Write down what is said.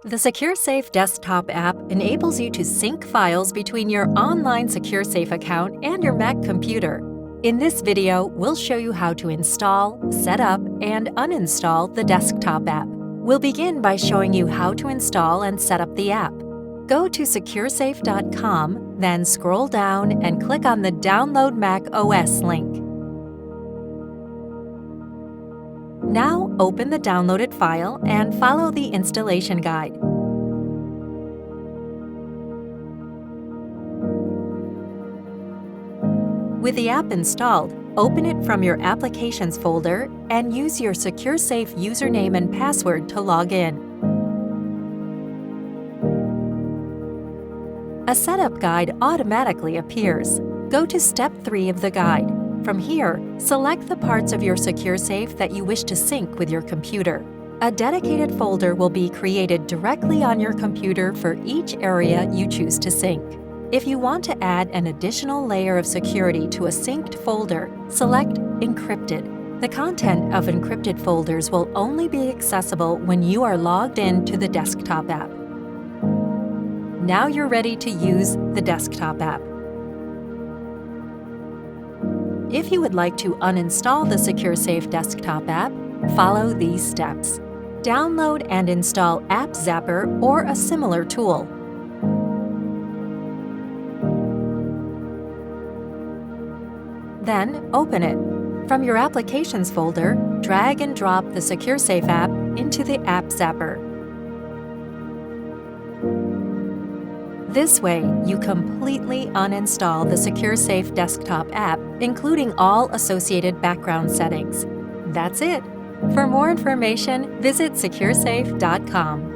The SecureSafe desktop app enables you to sync files between your online SecureSafe account and your Mac computer. In this video, we'll show you how to install, set up, and uninstall the desktop app. We'll begin by showing you how to install and set up the app. Go to SecureSafe.com, then scroll down and click on the Download Mac OS link. Now open the downloaded file and follow the installation guide. With the app installed, open it from your Applications folder and use your SecureSafe username and password to log in. A setup guide automatically appears. Go to Step 3 of the guide. From here, select the parts of your SecureSafe that you wish to sync with your computer. A dedicated folder will be created directly on your computer for each area you choose to sync. If you want to add an additional layer of security to a synced folder, select Encrypted. The content of encrypted folders will only be accessible when you are logged in to the desktop app. Now you're ready to use the desktop app. If you would like to uninstall the SecureSafe desktop app, follow these steps. Download and install App Zapper or a similar tool. Then open it. From your Applications folder, drag and drop the SecureSafe app into the App Zapper. This way, you completely uninstall the SecureSafe desktop app, including all associated background settings. That's it. For more information, visit SecureSafe.com.